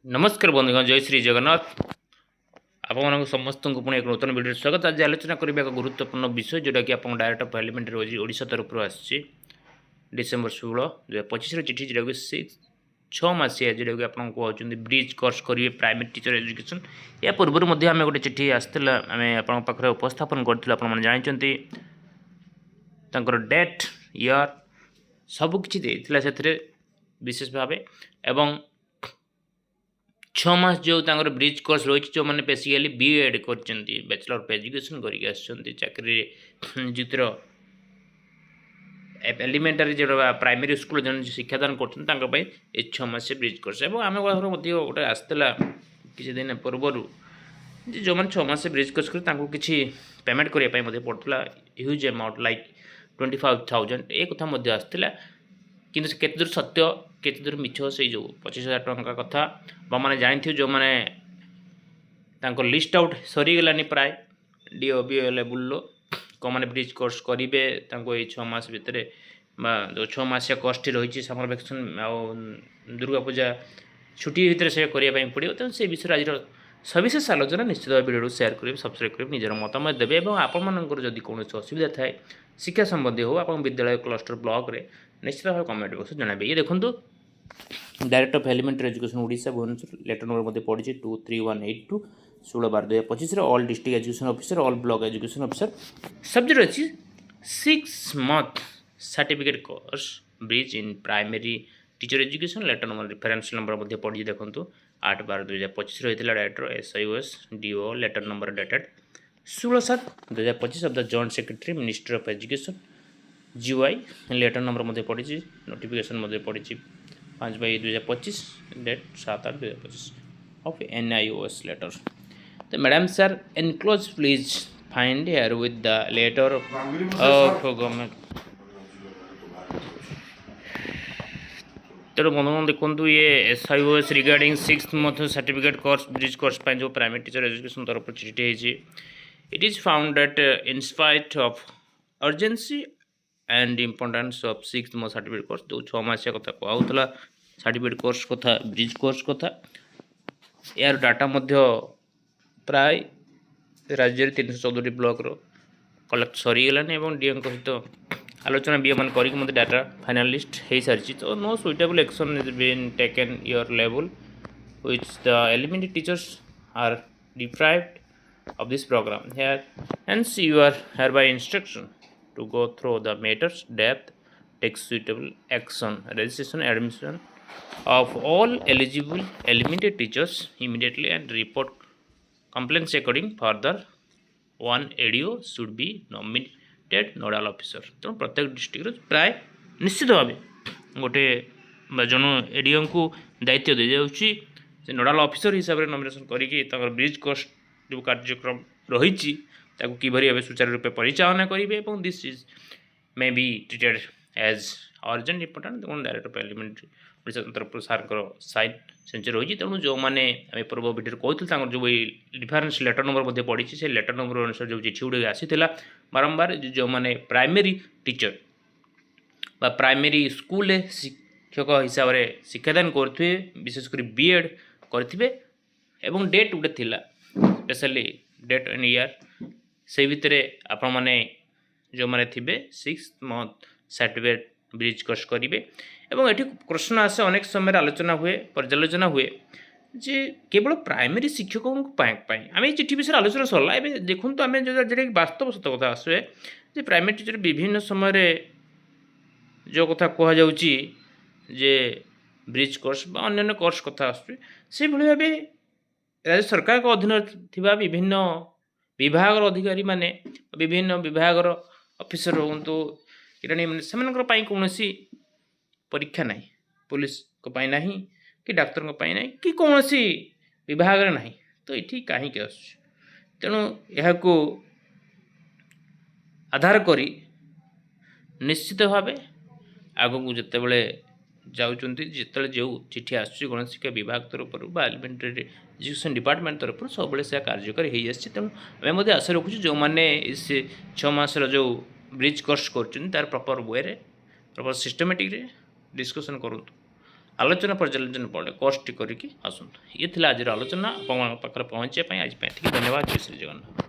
नमस्कार बंधुगण जय श्री जगन्नाथ आप समस्त को पुणी एक नूतन वीडियो स्वागत। आज आलोचना करेंगे एक गुरुत्वपूर्ण विषय जोटा कि आप डायरेक्ट ऑफ पार्लियामेंट ओडिशा तरफ आसी डिसेम्बर 16 2025 चिठी जोटा कि 6 मासिया जोटा कि आपको कहते ब्रिज कोर्स करेंगे प्राइमेरी टीचर एजुकेशन। या पूर्व आम गोटे चिठी आसाला आम आप उपस्थापन करूँ जानते डेट इयर सबकि से विशेष भाव एवं 6 मास जो ब्रिज कोर्स रही जो मैंने बेसिकली बीएड कर बैचलर ऑफ एजुकेशन करके चाकरी निजुक्तिर एलिमेंटारी जो प्राइमरी स्कूल जो शिक्षादान कर 6 मास ब्रिज कोर्स और आम गोटे आसाला किसी दिन पूर्वर जो मैंने 6 मास ब्रिज कोर्स कर किसी पेमेंट करने पड़ता ह्यूज अमाउंट लाइक 25,000 ये कथा आसाला कि केते दूर सत्य केते दूर मिछ से जो 25,000 टंका कथा मैंने जानते जो मैंने लिस्ट आउट सरीगलानी प्राय डीओ बी लेवल कौन मैंने ब्रिज कोर्स करेंगे 6 मास भितर जो 6 मासिया कोर्स रही समर वैकेशन आ दुर्गा पूजा छुट्टी भितर से करने पड़ो तेणु से विषय आज सविशेष आलोचना निश्चित भाव वीडियो शेयर करेंगे सब्सक्राइब करेंगे निजर मतामत देवे और आपंकर जदि कौन असुविधा थाए शिक्षा संबंधी हो आप विद्यालय क्लस्टर ब्लॉक रे निश्चित भाव कमेंट बॉक्स जनाबे। ये देखो direct of elementary education Odisha Bhubaneswar letter number मध्य पड़ी 23182 16/12/25 all district education officer all block education officer subject अच्छी 6 month certificate course bridge in primary teacher education letter number reference number मध्य पड़ी देखो 8/12/2025 रही director SIOS DO letter number dated 16/7/2025 of the joint secretary ministry of education GY letter number मध्य पड़ी notification मध्य पड़ी 5/2025 date 7/8/2025 of NIOS letter. तो madam sir enclose please find herewith the letter of government. तेणु बंधुगण देखो ये SIOS regarding 6 month certificate course bridge course जो प्राइमरी टीचर एजुकेशन तरफ चिठी it is found that in spite of urgency and importance of 6 month certificate course जो 6 मासिया कथा कहला सर्टिफिकेट कोर्स कथा ब्रिज कोर्स कथा यार डाटा मध्य प्राय राज्य 314 ब्लॉक रो कलेक्ट सरीगलानी और डीएम सहित आलोचना बी एम कर डाटा फाइनल लिस्ट हो सारी तो no suitable action is been taken your level which the elementary teachers are deprived of this program here, hence you are hereby instruction to go through the matters depth, take suitable action, registration admission of all eligible elementary teachers immediately and report complaints according further one ADO should be nominated nodal officer। तो प्रत्येक district प्राय निश्चित भाव गोटे जन ADO को दायित्व दी जाऊँगी से नोडाल ऑफिसर हिसाब से नॉमिनेशन करके ब्रिज कोर्स जो कार्यक्रम रही किभली भाव सुचारू रूपे परिचालना करेंगे और this is may be treated as urgent important direct of elementary Odisha तरफ सार साइन सेंचुरी रही तेणु जो मैंने आम पूर्व भिडियो कहते जो डिफरेन्स लेटर नंबर पड़ी से लेटर नंबर अनुसार जो चिठी गुड़ आसाला बारंबार जो मैंने प्राइमरी टीचर बा प्राइमरी स्कूल शिक्षक हिसाब से शिक्षादान करुवे विशेषकर बीएड करेंगे एवं डेट गोटे थिला स्पेशली डेट एंड ईयर से भितर आपण मैंने जो मैंने थे 6 मंथ सर्टिफिकेट ब्रिज कोर्स करेंगे एवं ये प्रश्न आसे अनेक समय आलोचना हुए पर्यालोचना हुए जे केवल प्राइमरी शिक्षकों आम ये चिठी विषय आलोचना सरला एवं देखूँ आम जो वास्तव सत कथा आसुए जे प्राइमरी टीचर विभिन्न समय जो कथा कहुच्छी जे ब्रिज कोर्स अन्य कोर्स कथा आसुए भाव राज्य सरकार को अधीन थिबा विभिन्न विभाग अधिकारी माने विभिन्न विभाग ऑफिसर हूँ किराणी मैंने कौन परीक्षा ना पुलिस को ना कि डाक्तर ना कि कौन विभाग ना तो ये कहीं तेणु यह आधार करी निश्चित भाव आगक जितेबले जाऊँगी जिते जो चिठी आसूँ गणेश शिक्षा विभाग तरफ एलिमेंटरी एजुकेशन डिपार्टमेंट तरफ सब से कार्यकारी हो तेणु आम आशा रखुँ जो मैंने 6 मासर जो ब्रिज कोर्स कर proper way proper systematic discussion करूँ आलोचना पर्यालोचना पड़े कोर्सटी करके आसतु ये आज आलोचना आप पाखे पहुँचे आज धन्यवाद। जय श्री जगन्नाथ।